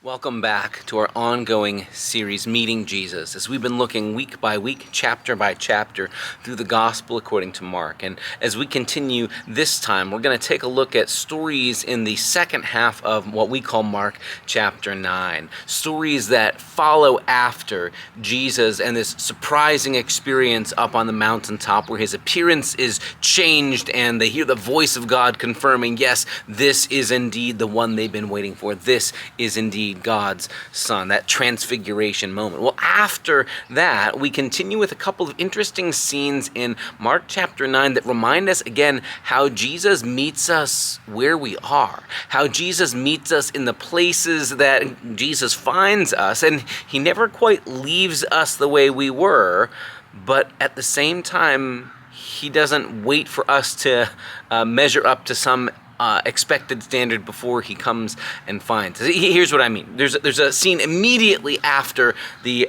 Welcome back to our ongoing series, Meeting Jesus, as we've been looking week by week, chapter by chapter, through the Gospel according to Mark. And as we continue this time, we're going to take a look at stories in the second half of what we call Mark chapter 9. Stories that follow after Jesus and this surprising experience up on the mountaintop where his appearance is changed and they hear the voice of God confirming, yes, this is indeed the one they've been waiting for. This is indeed God's Son, that transfiguration moment. Well, after that, we continue with a couple of interesting scenes in Mark chapter 9 that remind us again how Jesus meets us where we are, how Jesus meets us in the places that Jesus finds us, and he never quite leaves us the way we were, but at the same time, he doesn't wait for us to measure up to some expected standard before he comes and finds. Here's what I mean. There's a scene immediately after the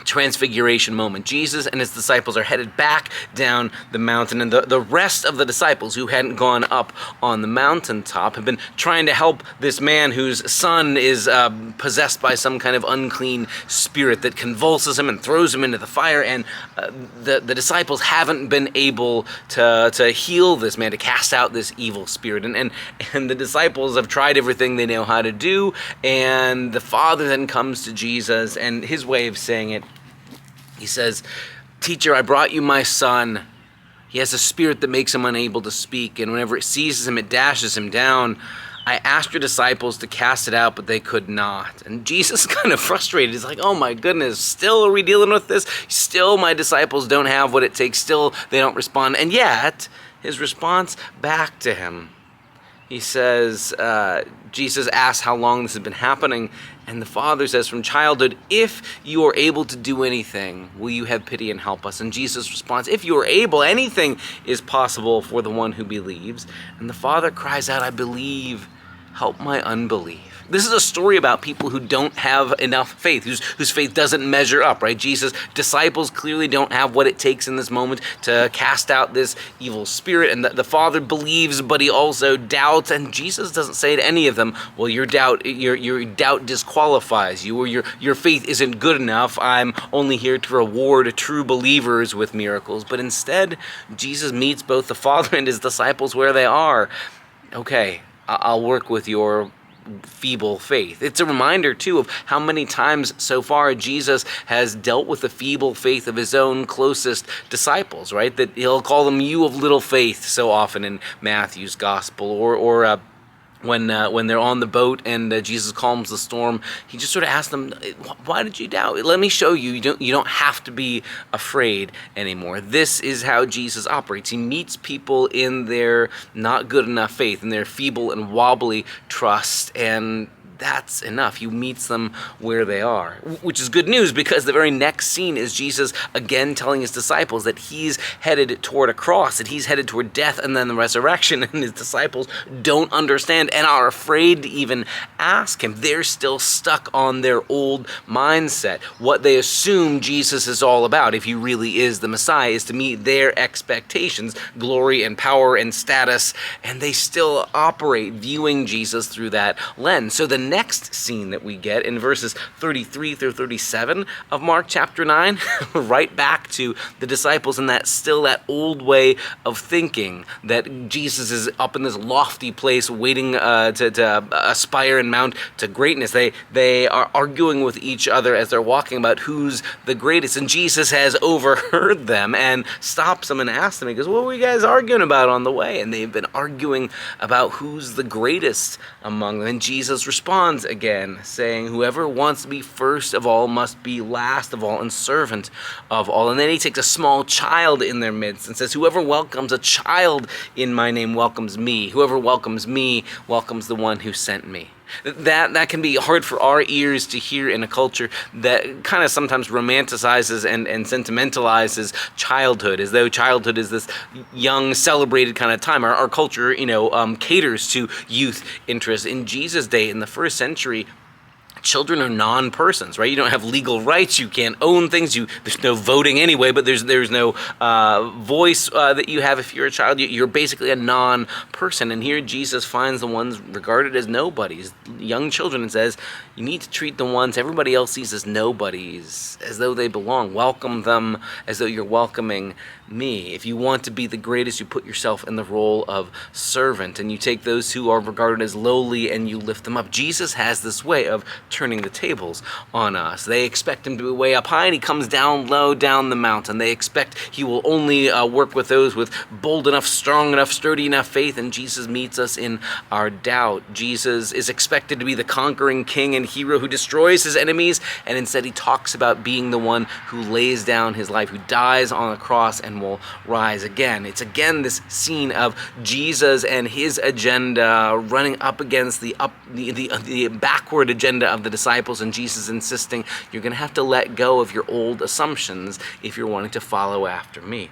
transfiguration moment. Jesus and his disciples are headed back down the mountain, and the rest of the disciples who hadn't gone up on the mountaintop have been trying to help this man whose son is possessed by some kind of unclean spirit that convulses him and throws him into the fire, and the disciples haven't been able to heal this man, to cast out this evil spirit, and the disciples have tried everything they know how to do, and the Father then comes to Jesus, and his way of saying it, he says, "Teacher, I brought you my son. He has a spirit that makes him unable to speak, and whenever it seizes him, it dashes him down. I asked your disciples to cast it out, but they could not." And Jesus is kind of frustrated. He's like, oh my goodness, still are we dealing with this? Still my disciples don't have what it takes. Still they don't respond. And yet, his response back to him, he says, Jesus asks how long this has been happening, and the Father says, from childhood, if you are able to do anything, will you have pity and help us? And Jesus responds, if you are able, anything is possible for the one who believes. And the Father cries out, I believe, help my unbelief. This is a story about people who don't have enough faith, whose faith doesn't measure up, right? Jesus' disciples clearly don't have what it takes in this moment to cast out this evil spirit, and the Father believes, but he also doubts, and Jesus doesn't say to any of them, well, your doubt disqualifies you, or your faith isn't good enough. I'm only here to reward true believers with miracles. But instead, Jesus meets both the Father and his disciples where they are. Okay, I'll work with your feeble faith. It's a reminder, too, of how many times so far Jesus has dealt with the feeble faith of his own closest disciples, right? That he'll call them you of little faith so often in Matthew's gospel, or when they're on the boat and Jesus calms the storm, he just sort of asks them, why did you doubt? Let me show you. You don't have to be afraid anymore. This is how Jesus operates. He meets people in their not good enough faith, in their feeble and wobbly trust, and that's enough. He meets them where they are, which is good news, because the very next scene is Jesus again telling his disciples that he's headed toward a cross, that he's headed toward death and then the resurrection, and his disciples don't understand and are afraid to even ask him. They're still stuck on their old mindset. What they assume Jesus is all about, if he really is the Messiah, is to meet their expectations, glory and power and status, and they still operate viewing Jesus through that lens. So the next scene that we get in verses 33 through 37 of Mark chapter 9, right back to the disciples in that old way of thinking, that Jesus is up in this lofty place waiting to aspire and mount to greatness. They are arguing with each other as they're walking about who's the greatest, and Jesus has overheard them and stops them and asks them, he goes, what were you guys arguing about on the way? And they've been arguing about who's the greatest among them, and Jesus responds again, saying, whoever wants to be first of all must be last of all and servant of all. And then he takes a small child in their midst and says, whoever welcomes a child in my name welcomes me. Whoever welcomes me welcomes the one who sent me. That can be hard for our ears to hear in a culture that kind of sometimes romanticizes and sentimentalizes childhood, as though childhood is this young, celebrated kind of time. Our culture, caters to youth interest. In Jesus' day, in the first century, Children are non-persons, right? You don't have legal rights. You can't own things. There's no voting anyway, but there's no voice that you have if you're a child. You're basically a non-person. And here Jesus finds the ones regarded as nobodies, young children, and says, you need to treat the ones everybody else sees as nobodies, as though they belong. Welcome them as though you're welcoming me. If you want to be the greatest, you put yourself in the role of servant, and you take those who are regarded as lowly and you lift them up. Jesus has this way of turning the tables on us. They expect him to be way up high, and he comes down low down the mountain. They expect he will only work with those with bold enough, strong enough, sturdy enough faith, and Jesus meets us in our doubt. Jesus is expected to be the conquering king and hero who destroys his enemies, and instead he talks about being the one who lays down his life, who dies on a cross and will rise again. It's again this scene of Jesus and his agenda running up against the backward agenda of the disciples, and Jesus insisting, you're going to have to let go of your old assumptions if you're wanting to follow after me.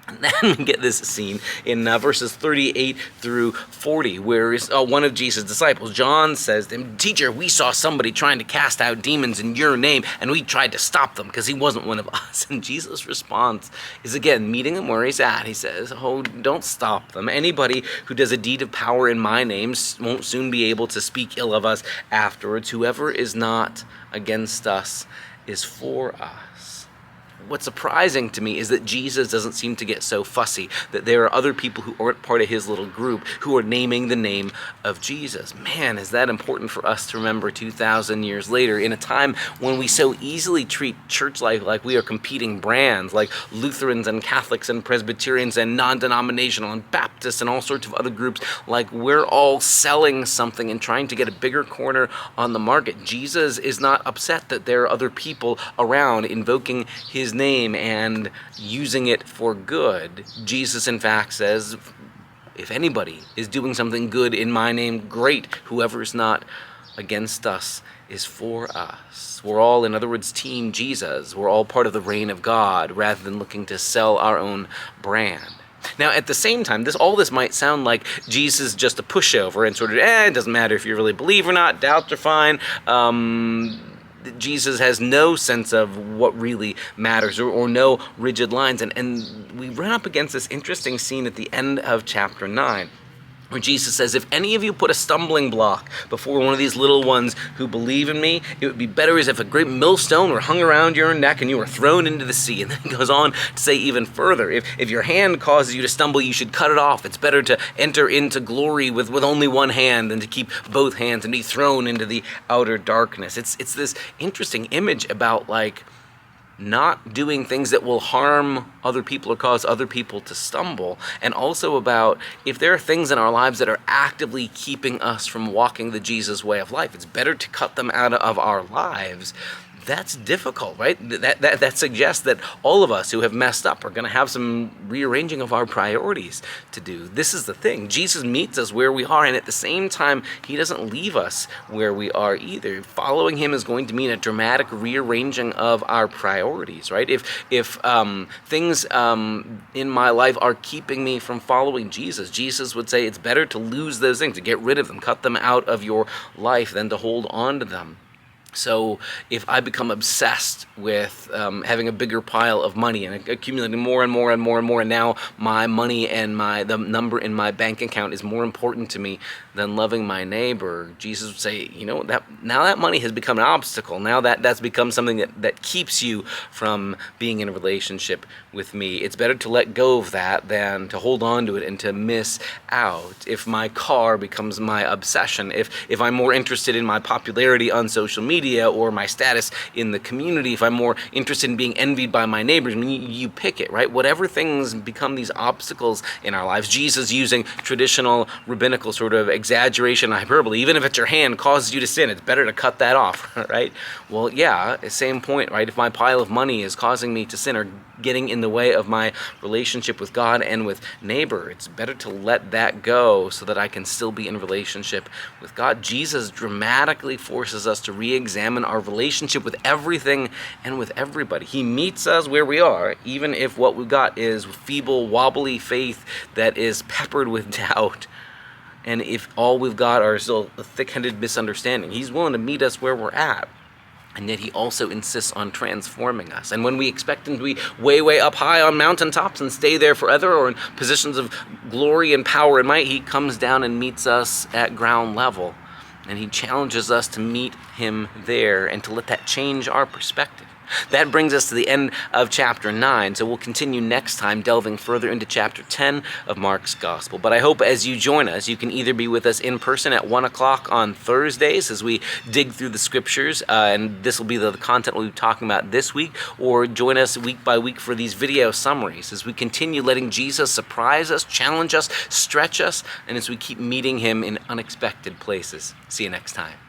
And then we get this scene in verses 38 through 40, where one of Jesus' disciples, John, says to him, Teacher, we saw somebody trying to cast out demons in your name, and we tried to stop them because he wasn't one of us. And Jesus' response is, again, meeting him where he's at. He says, oh, don't stop them. Anybody who does a deed of power in my name won't soon be able to speak ill of us afterwards. Whoever is not against us is for us. What's surprising to me is that Jesus doesn't seem to get so fussy, that there are other people who aren't part of his little group who are naming the name of Jesus. Man, is that important for us to remember 2,000 years later, in a time when we so easily treat church life like we are competing brands, like Lutherans and Catholics and Presbyterians and non-denominational and Baptists and all sorts of other groups, like we're all selling something and trying to get a bigger corner on the market. Jesus is not upset that there are other people around invoking his name and using it for good. Jesus, in fact, says, if anybody is doing something good in my name, great. Whoever is not against us is for us. We're all, in other words, Team Jesus. We're all part of the reign of God rather than looking to sell our own brand. Now, at the same time, all this might sound like Jesus is just a pushover and sort of, it doesn't matter if you really believe or not, doubts are fine. Jesus has no sense of what really matters or no rigid lines. And we run up against this interesting scene at the end of chapter 9. Where Jesus says, if any of you put a stumbling block before one of these little ones who believe in me, it would be better as if a great millstone were hung around your neck and you were thrown into the sea. And then he goes on to say even further, if your hand causes you to stumble, you should cut it off. It's better to enter into glory with only one hand than to keep both hands and be thrown into the outer darkness. It's this interesting image about not doing things that will harm other people or cause other people to stumble, and also about if there are things in our lives that are actively keeping us from walking the Jesus way of life, it's better to cut them out of our lives. That's difficult, right? That suggests that all of us who have messed up are going to have some rearranging of our priorities to do. This is the thing. Jesus meets us where we are, and at the same time, he doesn't leave us where we are either. Following him is going to mean a dramatic rearranging of our priorities, right? If things in my life are keeping me from following Jesus, Jesus would say it's better to lose those things, to get rid of them, cut them out of your life than to hold on to them. So if I become obsessed with having a bigger pile of money and accumulating more and more and more and more, and now my money and the number in my bank account is more important to me than loving my neighbor, Jesus would say, now that money has become an obstacle. Now that's become something that keeps you from being in a relationship with me. It's better to let go of that than to hold on to it and to miss out. If my car becomes my obsession, if I'm more interested in my popularity on social media or my status in the community, if I'm more interested in being envied by my neighbors, you pick it, right? Whatever things become these obstacles in our lives, Jesus using traditional rabbinical sort of exaggeration, hyperbole, even if it's your hand causes you to sin, it's better to cut that off, right? Well, yeah, same point, right? If my pile of money is causing me to sin or getting in the way of my relationship with God and with neighbor, it's better to let that go so that I can still be in relationship with God. Jesus dramatically forces us to re-examine our relationship with everything and with everybody. He meets us where we are, even if what we've got is feeble, wobbly faith that is peppered with doubt. And if all we've got are still a thick-headed misunderstanding, he's willing to meet us where we're at. And yet he also insists on transforming us. And when we expect him to be way, way up high on mountaintops and stay there forever, or in positions of glory and power and might, he comes down and meets us at ground level. And he challenges us to meet him there and to let that change our perspective. That brings us to the end of chapter 9, so we'll continue next time delving further into chapter 10 of Mark's Gospel. But I hope as you join us, you can either be with us in person at 1 o'clock on Thursdays as we dig through the scriptures, and this will be the content we'll be talking about this week, or join us week by week for these video summaries as we continue letting Jesus surprise us, challenge us, stretch us, and as we keep meeting him in unexpected places. See you next time.